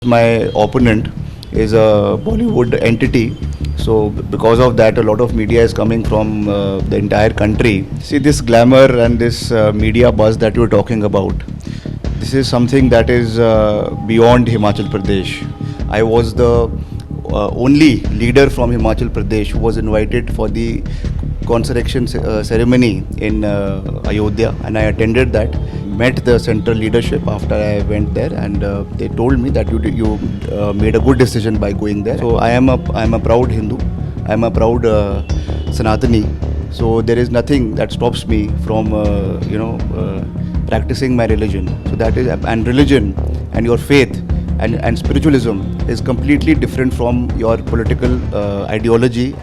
My opponent is a Bollywood entity, so because of that, a lot of media is coming from the entire country. See, this glamour and this media buzz that you're talking about, this is something that is beyond Himachal Pradesh. I was the only leader from Himachal Pradesh who was invited for the consecration ceremony in Ayodhya, and I attended that. Met the central leadership after I went there, and they told me that you made a good decision by going there. So I am a proud Hindu. I am a proud Sanatani. So there is nothing that stops me from practicing my religion. So that is, and religion and your faith and spiritualism is completely different from your political ideology.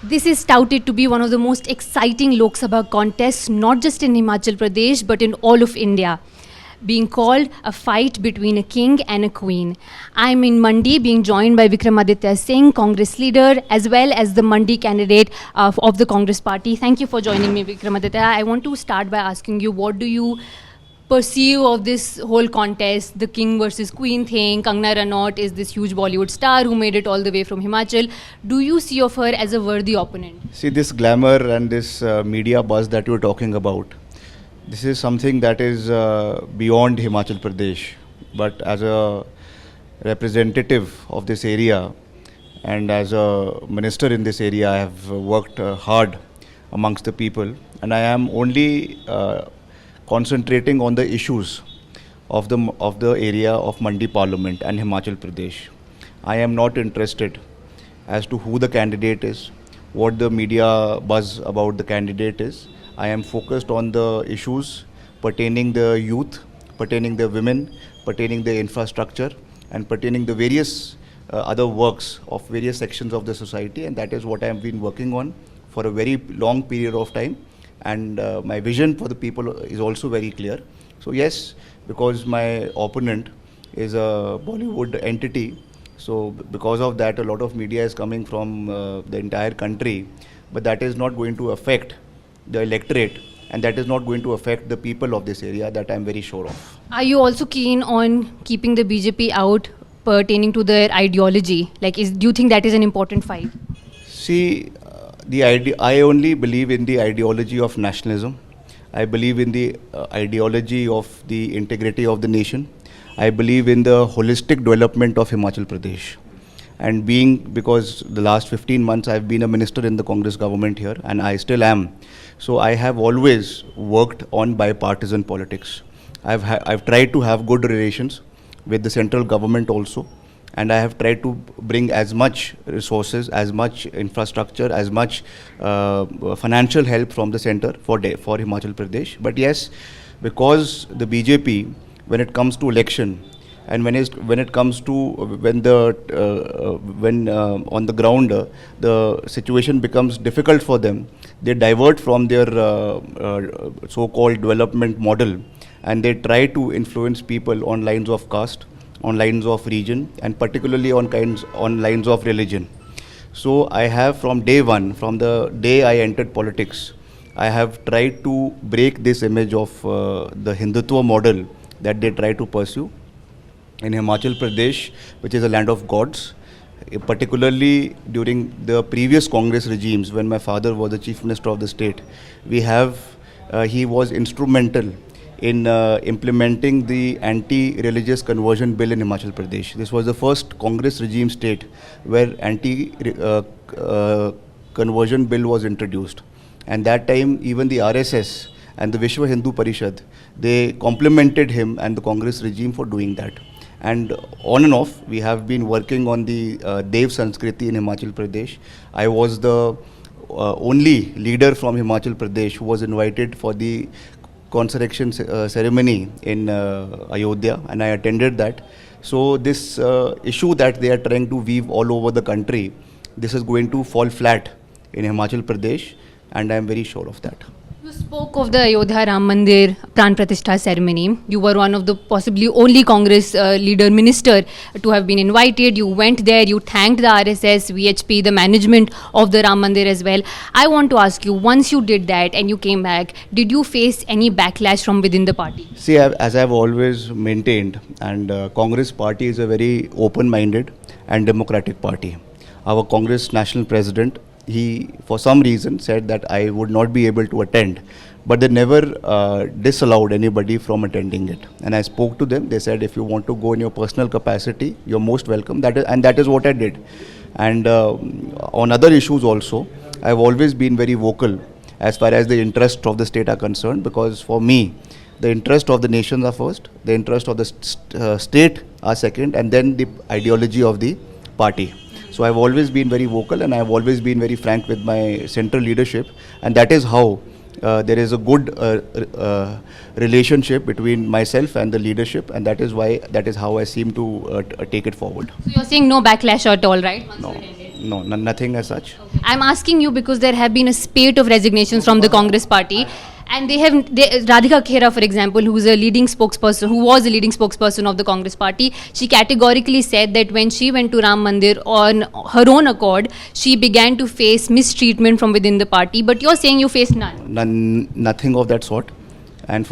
This is touted to be one of the most exciting Lok Sabha contests, not just in Himachal Pradesh, but in all of India, being called a fight between a king and a queen. I'm in Mandi, being joined by Vikramaditya Singh, Congress leader, as well as the Mandi candidate of the Congress party. Thank you for joining me, Vikramaditya. I want to start by asking you, what do you perceive of this whole contest, the king versus queen thing? Kangana Ranaut is this huge Bollywood star who made it all the way from Himachal. Do you see of her as a worthy opponent? See, this glamour and this media buzz that you're talking about, this is something that is beyond Himachal Pradesh. But as a representative of this area and as a minister in this area, I have worked hard amongst the people, and I am only concentrating on the issues of the area of Mandi Parliament and Himachal Pradesh. I am not interested as to who the candidate is, what the media buzz about the candidate is. I am focused on the issues pertaining the youth, pertaining the women, pertaining the infrastructure, and pertaining the various other works of various sections of the society, and that is what I have been working on for a very long period of time. And my vision for the people is also very clear. So yes, because my opponent is a Bollywood entity, so because of that, a lot of media is coming from the entire country, but that is not going to affect the electorate, and that is not going to affect the people of this area, that I am very sure of. Are you also keen on keeping the BJP out pertaining to their ideology? Do you think that is an important fight? See, I only believe in the ideology of nationalism. I believe in the ideology of the integrity of the nation. I believe in the holistic development of Himachal Pradesh. And because the last 15 months I've been a minister in the Congress government here, and I still am. So I have always worked on bipartisan politics. I've tried to have good relations with the central government also. And I have tried to bring as much resources, as much infrastructure, as much financial help from the center for Himachal Pradesh. But yes, because the BJP, when it comes to election, and when it comes to when on the ground the situation becomes difficult for them, they divert from their so-called development model, and they try to influence people on lines of caste, on lines of region, and particularly on lines of religion. So I have, from day one, from the day I entered politics, I have tried to break this image of the Hindutva model that they try to pursue in Himachal Pradesh, which is a land of gods. Particularly during the previous Congress regimes, when my father was the chief minister of the state, he was instrumental in implementing the anti-religious conversion bill in Himachal Pradesh. This was the first Congress regime state where anti-conversion bill was introduced. And that time, even the RSS and the Vishwa Hindu Parishad, they complimented him and the Congress regime for doing that. And on and off, we have been working on the Dev Sanskriti in Himachal Pradesh. I was the only leader from Himachal Pradesh who was invited for the consecration ceremony in Ayodhya, and I attended that. So this issue that they are trying to weave all over the country, this is going to fall flat in Himachal Pradesh, and I am very sure of that. You spoke of the Ayodhya Ram Mandir Pran Pratishtha ceremony. You were one of the possibly only Congress leader minister to have been invited. You went there, you thanked the RSS, VHP, the management of the Ram Mandir as well. I want to ask you, once you did that and you came back, did you face any backlash from within the party? See, as I've always maintained, and Congress party is a very open-minded and democratic party. Our Congress national president, he for some reason said that I would not be able to attend, but they never disallowed anybody from attending it. And I spoke to them. They said, if you want to go in your personal capacity, you're most welcome. That is what I did. And on other issues also, I've always been very vocal as far as the interests of the state are concerned, because for me, the interest of the nations are first, the interest of the state are second, and then the ideology of the party. So I've always been very vocal, and I've always been very frank with my central leadership, and that is how there is a good relationship between myself and the leadership, and that is how I seem to take it forward. So you're saying no backlash at all, right? Once No, you attended? nothing as such. I'm asking you because there have been a spate of resignations from the Congress party, and Radhika Khera, for example, who was a leading spokesperson of the Congress party, she categorically said that when she went to Ram Mandir on her own accord, she began to face mistreatment from within the party. But you're saying you faced none. Nothing of that sort. And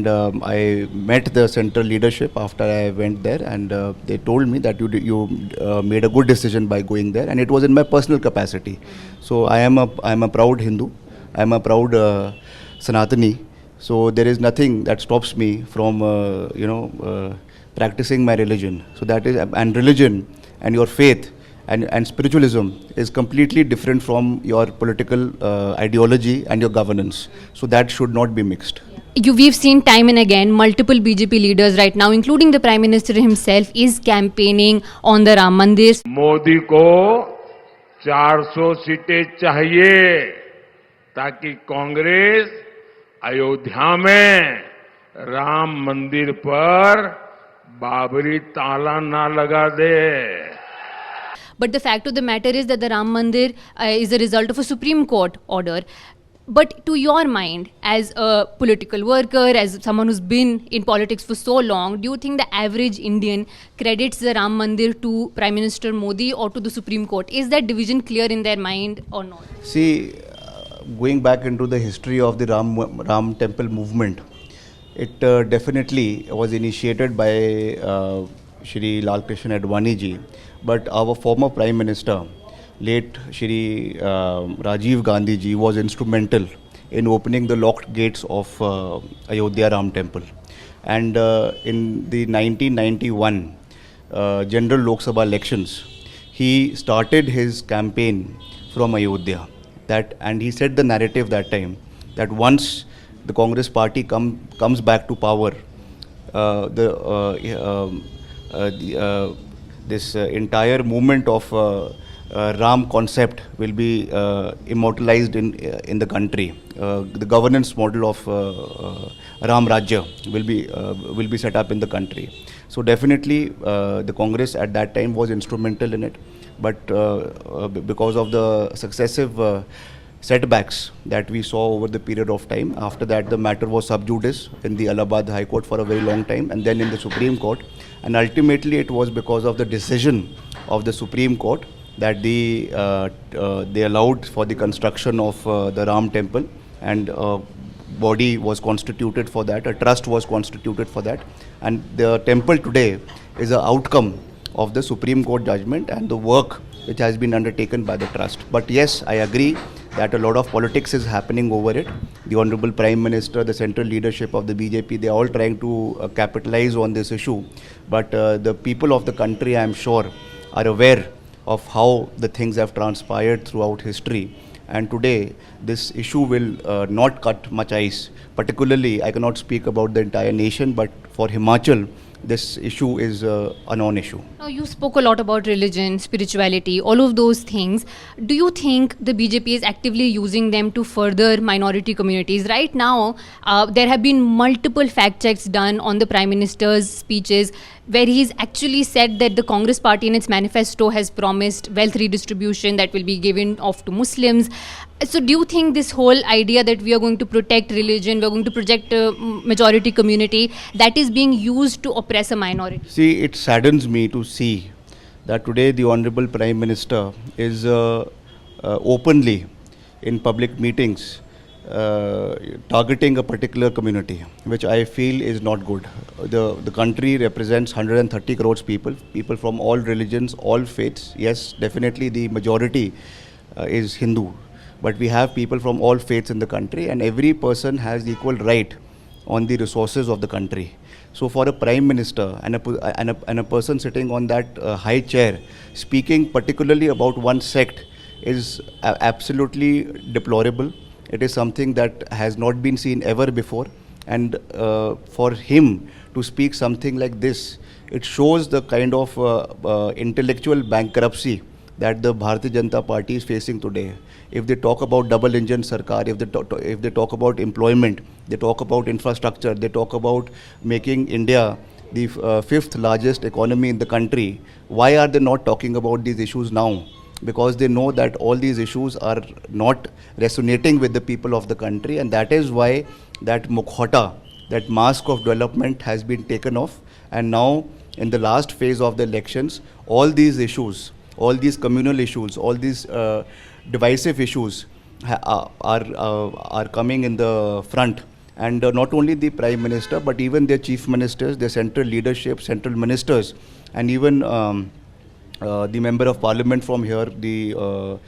I met the central leadership after I went there, and they told me that you made a good decision by going there, and it was in my personal capacity. So I am a proud Hindu. I am a proud Sanatani. So there is nothing that stops me from practicing my religion. So that is, and religion and your faith and spiritualism is completely different from your political ideology and your governance. So that should not be mixed. We've seen time and again multiple BJP leaders right now, including the Prime Minister himself, is campaigning on the Ram Mandir. Modi को 400 सीटें चाहिए ताकि कांग्रेस अयोध्या में राम मंदिर पर बाबरी ताला ना लगा दे. But the fact of the matter is that the Ram Mandir is a result of a Supreme Court order. But to your mind, as a political worker, as someone who's been in politics for so long, do you think the average Indian credits the Ram Mandir to Prime Minister Modi or to the Supreme Court? Is that division clear in their mind or not? See, going back into the history of the Ram Temple movement, it definitely was initiated by Shri Lal Krishna Advani ji, but our former Prime Minister, late Shri Rajiv Gandhi ji, was instrumental in opening the locked gates of Ayodhya Ram Temple. And in the 1991 general Lok Sabha elections, he started his campaign from Ayodhya. And he set the narrative that time that once the Congress party comes back to power, this entire movement of Ram concept will be immortalized in the country. The governance model of Ram Rajya will be set up in the country. So definitely the Congress at that time was instrumental in it. But because of the successive setbacks that we saw over the period of time, after that the matter was sub judice in the Allahabad High Court for a very long time, and then in the Supreme Court, and ultimately it was because of the decision of the Supreme Court that they allowed for the construction of the Ram Temple, and a body was constituted for that, a trust was constituted for that, and the temple today is an outcome of the Supreme Court judgment and the work which has been undertaken by the trust. But yes, I agree that a lot of politics is happening over it. The Honorable Prime Minister, the central leadership of the BJP, they are all trying to capitalize on this issue. But the people of the country, I am sure, are aware of how the things have transpired throughout history. And today, this issue will not cut much ice. Particularly, I cannot speak about the entire nation, but for Himachal, this issue is a non-issue. Now, you spoke a lot about religion, spirituality, all of those things. Do you think the BJP is actively using them to further minority communities? Right now, there have been multiple fact checks done on the Prime Minister's speeches where he's actually said that the Congress party in its manifesto has promised wealth redistribution that will be given off to Muslims. So do you think this whole idea that we are going to protect religion, we are going to protect majority community, that is being used to oppress a minority? See, it saddens me to see that today the Honorable Prime Minister is openly in public meetings targeting a particular community, which I feel is not good. The country represents 130 crores people from all religions, all faiths. Yes, definitely the majority is Hindu, but we have people from all faiths in the country, and every person has equal right on the resources of the country. So for a prime minister and a person sitting on that high chair speaking particularly about one sect is absolutely deplorable. It is something that has not been seen ever before, and for him to speak something like this, it shows the kind of intellectual bankruptcy that the Bharatiya Janata Party is facing today. If they talk about double engine sarkar, if they talk about employment, they talk about infrastructure, they talk about making India the fifth largest economy in the country, why are they not talking about these issues now? Because they know that all these issues are not resonating with the people of the country, and that is why that mukhota, that mask of development has been taken off, and now in the last phase of the elections, all these issues, all these communal issues, all these divisive issues are coming in the front. And not only the Prime Minister, but even their chief ministers, their central leadership, central ministers, and even the member of parliament from here, the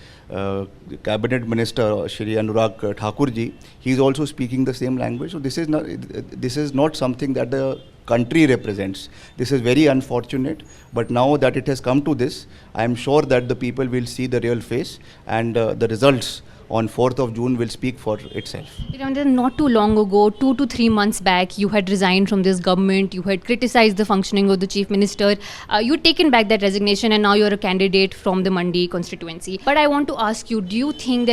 cabinet minister, Shri Anurag Thakurji, he is also speaking the same language. So this is not something that the country represents. This is very unfortunate, but now that it has come to this, I am sure that the people will see the real face, and the results on 4th of June will speak for itself. Not too long ago, 2 to 3 months back, you had resigned from this government, you had criticized the functioning of the chief minister, you had taken back that resignation, and now you're a candidate from the Mandi constituency. But I want to ask you, do you think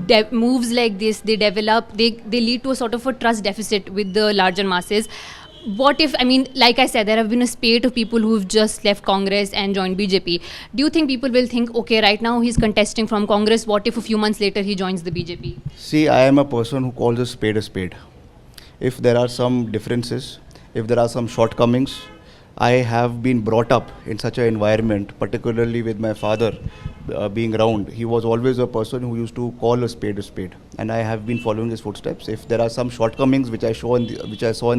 that moves like this, they lead to a sort of a trust deficit with the larger masses? What if, like I said, there have been a spate of people who've just left Congress and joined BJP. Do you think people will think, okay, right now he's contesting from Congress, what if a few months later he joins the BJP? See, I am a person who calls a spade a spade. If there are some differences, if there are some shortcomings, I have been brought up in such an environment, particularly with my father being around. He was always a person who used to call a spade, and I have been following his footsteps. If there are some shortcomings which I saw in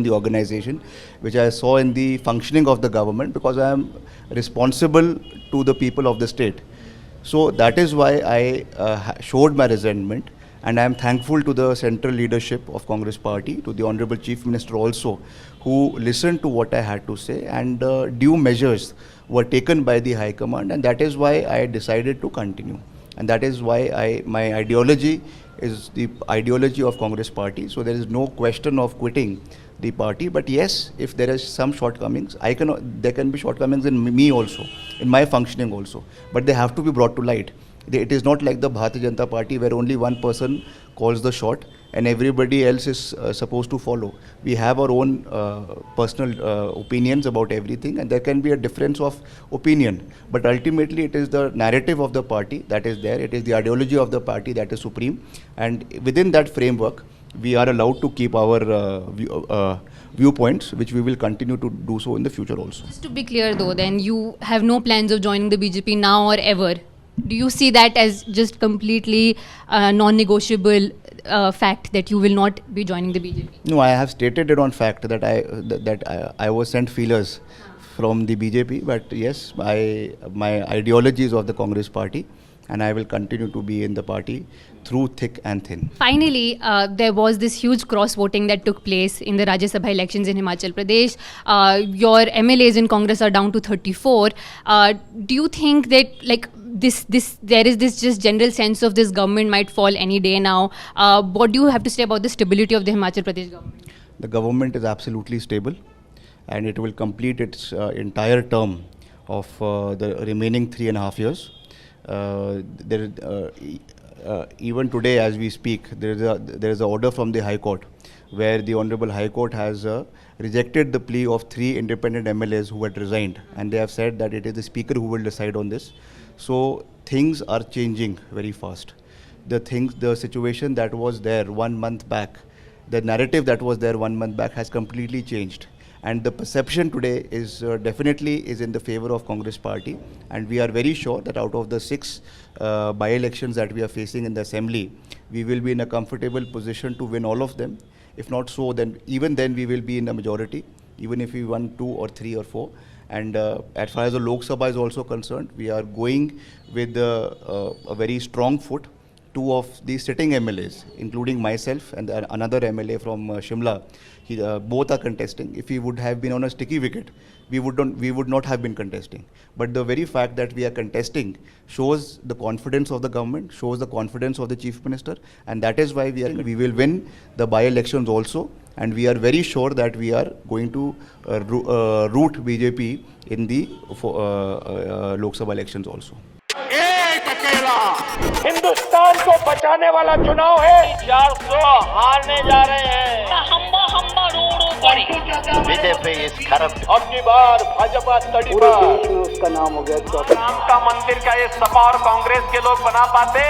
the organization, which I saw in the functioning of the government, because I am responsible to the people of the state. So that is why I showed my resentment. And I am thankful to the central leadership of Congress Party, to the Honorable Chief Minister also, who listened to what I had to say, and due measures were taken by the High Command, and that is why I decided to continue. And that is why my ideology is the ideology of Congress Party, so there is no question of quitting the party. But yes, if there is some shortcomings, there can be shortcomings in me also, in my functioning also, but they have to be brought to light. It is not like the Bharatiya Janata Party where only one person calls the shot and everybody else is supposed to follow. We have our own personal opinions about everything, and there can be a difference of opinion. But ultimately it is the narrative of the party that is there. It is the ideology of the party that is supreme. And within that framework, we are allowed to keep our viewpoints, which we will continue to do so in the future also. Just to be clear though, then you have no plans of joining the BJP now or ever. Do you see that as just completely non-negotiable fact that you will not be joining the BJP? No, I have stated it on fact that I was sent feelers from the BJP, but yes, my ideology is of the Congress Party, and I will continue to be in the party through thick and thin. Finally, there was this huge cross-voting that took place in the Rajya Sabha elections in Himachal Pradesh. Your MLAs in Congress are down to 34. Do you think that there is this just general sense of this government might fall any day now? What do you have to say about the stability of the Himachal Pradesh government? The government is absolutely stable, and it will complete its entire term of the remaining 3.5 years. Even today, as we speak, there is an order from the High Court, where the Honorable High Court has rejected the plea of 3 independent MLAs who had resigned, and they have said that it is the Speaker who will decide on this. So things are changing very fast. the situation that was there 1 month back, the narrative that was there 1 month back has completely changed. And the perception today is definitely is in the favor of Congress party. And we are very sure that out of the 6 by-elections that we are facing in the assembly, we will be in a comfortable position to win all of them. If not so, then even then we will be in a majority, even if we won 2 or 3 or 4. And as far as the Lok Sabha is also concerned, we are going with a very strong foot. 2 of the sitting MLAs, including myself and another MLA from Shimla, both are contesting. If we would have been on a sticky wicket, we would not have been contesting. But the very fact that we are contesting shows the confidence of the government, shows the confidence of the Chief Minister, and that is why we will win the by-elections also. And we are very sure that we are going to root BJP in the Lok Sabha elections also. Hindustan को बचाने वाला चुनाव है। 400 हारने जा रहे हैं। हम्बा हम्बा रो पड़ी। BJP is corrupt. अब की बार भाजपा तड़ी पर। पूरे देश में उसका नाम हो गया। राम का मंदिर का ये सपा और कांग्रेस के लोग बना पाते।